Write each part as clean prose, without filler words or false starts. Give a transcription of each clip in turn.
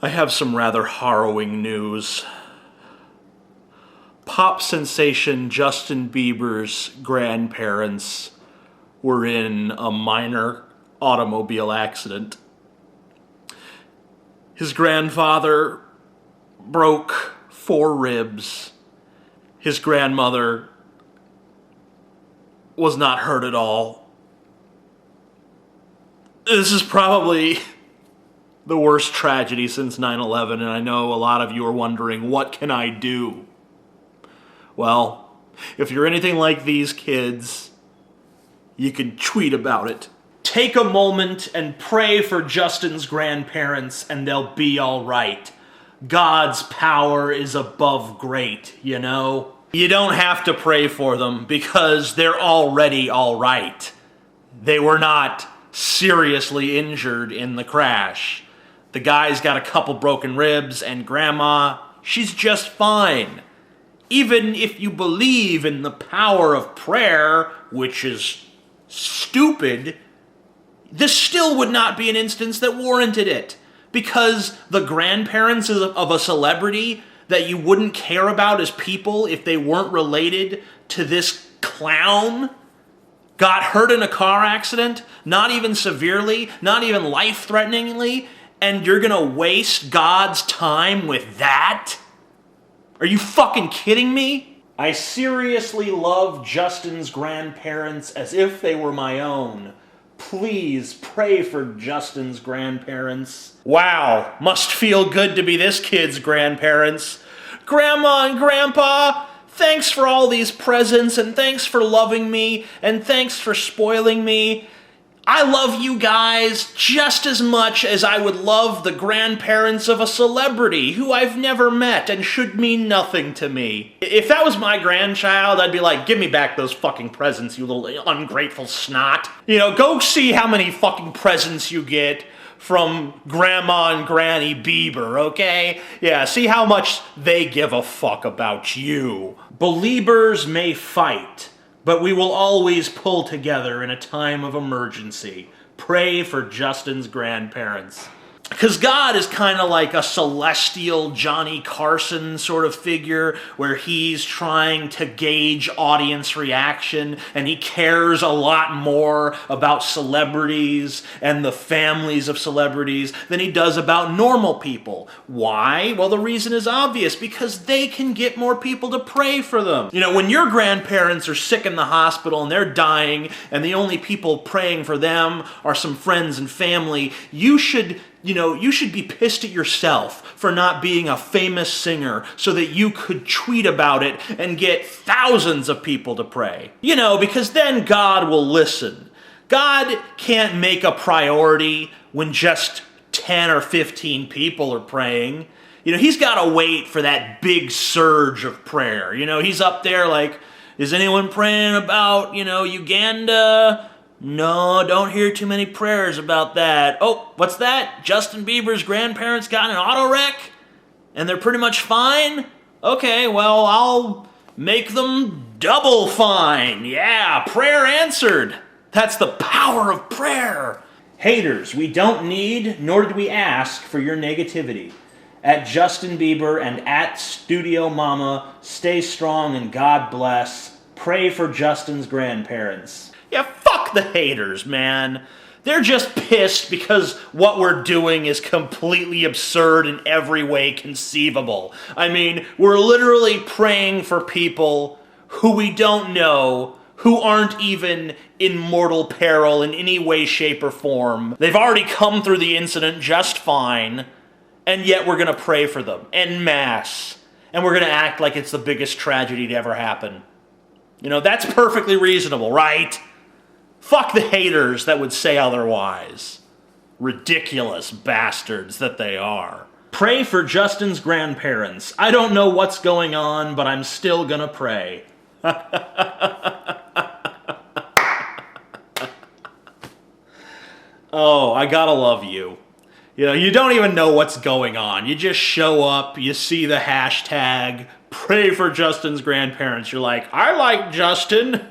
I have some rather harrowing news. Pop sensation Justin Bieber's grandparents were in a minor automobile accident. His grandfather broke 4 ribs. His grandmother was not hurt at all. This is probably the worst tragedy since 9/11, and I know a lot of you are wondering, what can I do? Well, if you're anything like these kids, you can tweet about it. Take a moment and pray for Justin's grandparents, and they'll be all right. God's power is above great, you know? You don't have to pray for them because they're already all right. They were not seriously injured in the crash. The guy's got a couple broken ribs, and Grandma, she's just fine. Even if you believe in the power of prayer, which is stupid, this still would not be an instance that warranted it. Because the grandparents of a celebrity that you wouldn't care about as people if they weren't related to this clown got hurt in a car accident, not even severely, not even life-threateningly, and you're gonna waste God's time with that? Are you fucking kidding me? I seriously love Justin's grandparents as if they were my own. Please pray for Justin's grandparents. Wow, must feel good to be this kid's grandparents. Grandma and Grandpa, thanks for all these presents, and thanks for loving me, and thanks for spoiling me. I love you guys just as much as I would love the grandparents of a celebrity who I've never met and should mean nothing to me. If that was my grandchild, I'd be like, give me back those fucking presents, you little ungrateful snot. You know, go see how many fucking presents you get from Grandma and Granny Bieber, okay? Yeah, see how much they give a fuck about you. Beliebers may fight, but we will always pull together in a time of emergency. Pray for Justin's grandparents. Because God is kind of like a celestial Johnny Carson sort of figure where he's trying to gauge audience reaction, and he cares a lot more about celebrities and the families of celebrities than he does about normal people. Why? Well, the reason is obvious, because they can get more people to pray for them. You know, when your grandparents are sick in the hospital and they're dying and the only people praying for them are some friends and family, you should be pissed at yourself for not being a famous singer so that you could tweet about it and get thousands of people to pray. You know, because then God will listen. God can't make a priority when just 10 or 15 people are praying. You know, he's got to wait for that big surge of prayer. You know, he's up there like, is anyone praying about, Uganda? No, don't hear too many prayers about that. Oh, what's that? Justin Bieber's grandparents got in an auto wreck? And they're pretty much fine? Okay, well, I'll make them double fine. Yeah, prayer answered. That's the power of prayer. Haters, we don't need, nor do we ask for your negativity. At Justin Bieber and at Studio Mama, stay strong and God bless. Pray for Justin's grandparents. Yeah, fuck the haters, man. They're just pissed because what we're doing is completely absurd in every way conceivable. I mean, we're literally praying for people who we don't know, who aren't even in mortal peril in any way, shape, or form. They've already come through the incident just fine, and yet we're going to pray for them en masse. And we're going to act like it's the biggest tragedy to ever happen. You know, that's perfectly reasonable, right? Fuck the haters that would say otherwise. Ridiculous bastards that they are. Pray for Justin's grandparents. I don't know what's going on, but I'm still gonna pray. Oh, I gotta love you. You know, you don't even know what's going on. You just show up, you see the hashtag, pray for Justin's grandparents. You're like, I like Justin.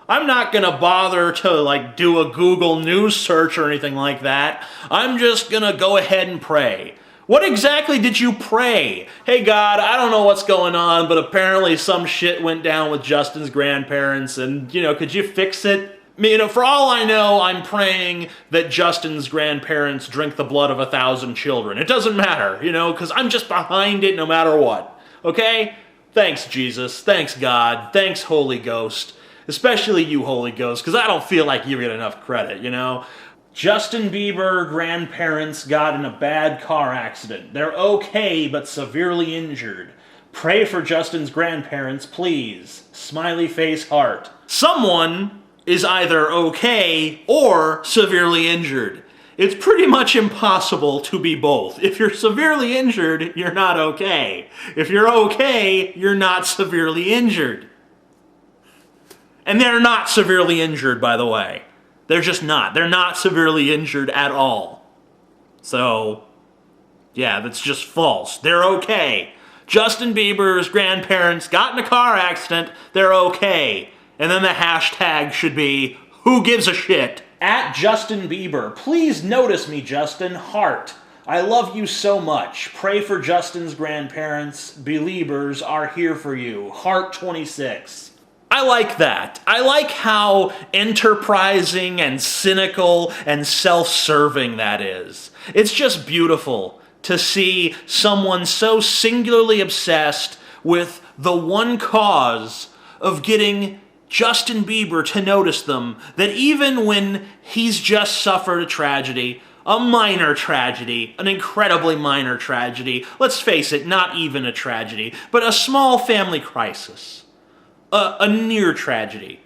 I'm not gonna bother to do a Google News search or anything like that. I'm just gonna go ahead and pray. What exactly did you pray? Hey God, I don't know what's going on, but apparently some shit went down with Justin's grandparents and, could you fix it? For all I know, I'm praying that Justin's grandparents drink the blood of 1,000 children. It doesn't matter, because I'm just behind it no matter what. Okay? Thanks, Jesus. Thanks, God. Thanks, Holy Ghost. Especially you, Holy Ghost, because I don't feel like you get enough credit, Justin Bieber grandparents got in a bad car accident. They're okay, but severely injured. Pray for Justin's grandparents, please. Smiley face heart. Someone is either okay or severely injured. It's pretty much impossible to be both. If you're severely injured, you're not okay. If you're okay, you're not severely injured. And they're not severely injured, by the way. They're just not. They're not severely injured at all. So, yeah, that's just false. They're okay. Justin Bieber's grandparents got in a car accident. They're okay. And then the hashtag should be, who gives a shit? At Justin Bieber. Please notice me, Justin. Heart. I love you so much. Pray for Justin's grandparents. Beliebers are here for you. Heart 26. I like that. I like how enterprising and cynical and self-serving that is. It's just beautiful to see someone so singularly obsessed with the one cause of getting Justin Bieber to notice them, that even when he's just suffered a tragedy, a minor tragedy, an incredibly minor tragedy, let's face it, not even a tragedy, but a small family crisis, a near tragedy.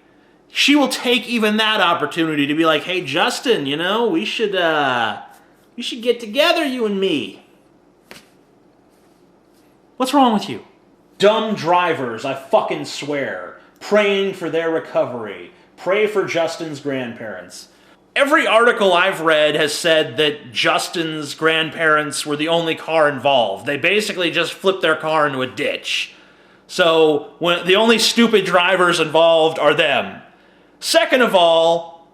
She will take even that opportunity to be like, hey, Justin, we should get together, you and me. What's wrong with you? Dumb drivers, I fucking swear. Praying for their recovery. Pray for Justin's grandparents. Every article I've read has said that Justin's grandparents were the only car involved. They basically just flipped their car into a ditch. So, the only stupid drivers involved are them. Second of all,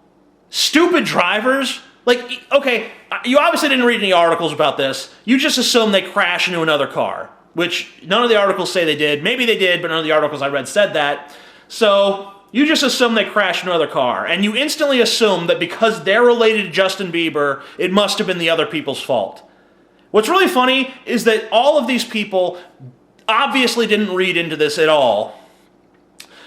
stupid drivers? Okay, you obviously didn't read any articles about this. You just assume they crash into another car, which none of the articles say they did. Maybe they did, but none of the articles I read said that. So, you just assume they crashed into another car, and you instantly assume that because they're related to Justin Bieber, it must have been the other people's fault. What's really funny is that all of these people obviously didn't read into this at all.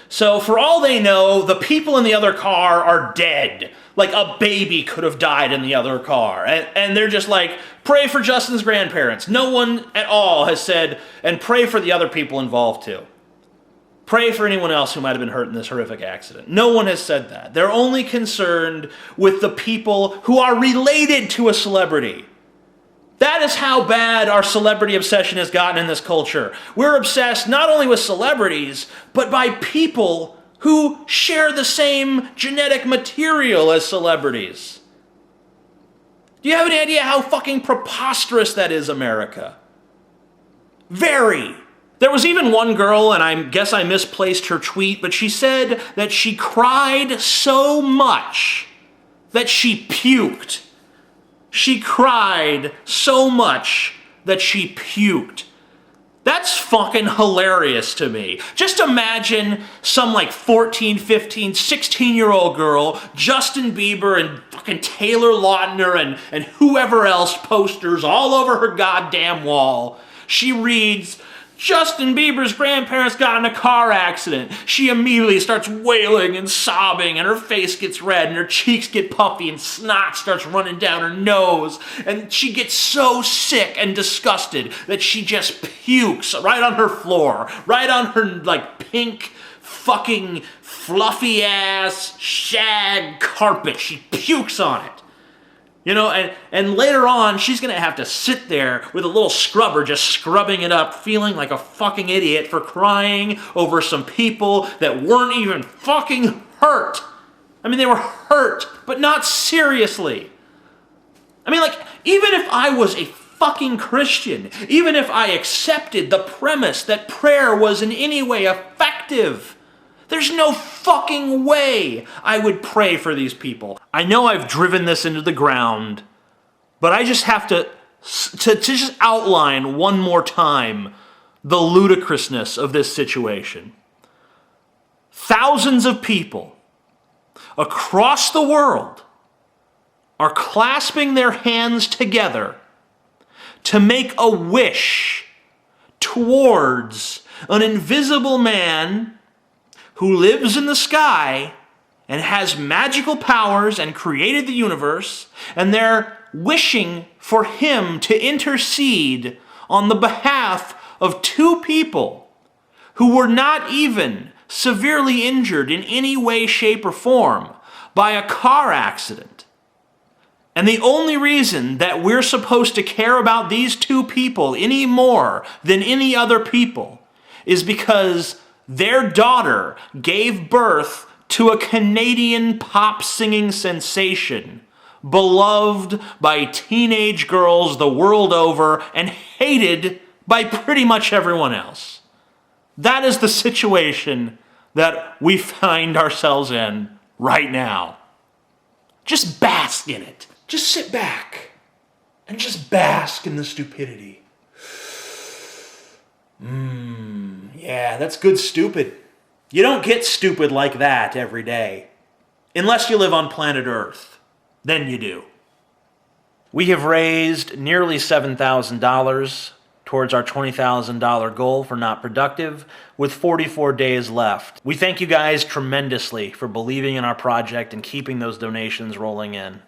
So for all they know, the people in the other car are dead. Like a baby could have died in the other car. And they're just like, pray for Justin's grandparents. No one at all has said, and pray for the other people involved too. Pray for anyone else who might have been hurt in this horrific accident. No one has said that. They're only concerned with the people who are related to a celebrity. That is how bad our celebrity obsession has gotten in this culture. We're obsessed not only with celebrities, but by people who share the same genetic material as celebrities. Do you have any idea how fucking preposterous that is, America? Very. There was even one girl, and I guess I misplaced her tweet, but she said that she cried so much that she puked. She cried so much that she puked. That's fucking hilarious to me. Just imagine some 14, 15, 16-year-old girl, Justin Bieber and fucking Taylor Lautner and whoever else posters all over her goddamn wall. She reads, Justin Bieber's grandparents got in a car accident. She immediately starts wailing and sobbing, and her face gets red, and her cheeks get puffy, and snot starts running down her nose. And she gets so sick and disgusted that she just pukes right on her floor, right on her, pink, fucking, fluffy-ass shag carpet. She pukes on it. And later on, she's going to have to sit there with a little scrubber just scrubbing it up, feeling like a fucking idiot for crying over some people that weren't even fucking hurt. I mean, they were hurt, but not seriously. I mean, even if I was a fucking Christian, even if I accepted the premise that prayer was in any way effective, there's no fucking way I would pray for these people. I know I've driven this into the ground, but I just have to to just outline one more time the ludicrousness of this situation. Thousands of people across the world are clasping their hands together to make a wish towards an invisible man who lives in the sky and has magical powers and created the universe, and they're wishing for him to intercede on the behalf of two people who were not even severely injured in any way, shape, or form by a car accident. And the only reason that we're supposed to care about these two people any more than any other people is because their daughter gave birth to a Canadian pop singing sensation, beloved by teenage girls the world over and hated by pretty much everyone else. That is the situation that we find ourselves in right now. Just bask in it. Just sit back and just bask in the stupidity. Yeah, that's good stupid. You don't get stupid like that every day. Unless you live on planet Earth. Then you do. We have raised nearly $7,000 towards our $20,000 goal for Not Productive, with 44 days left. We thank you guys tremendously for believing in our project and keeping those donations rolling in.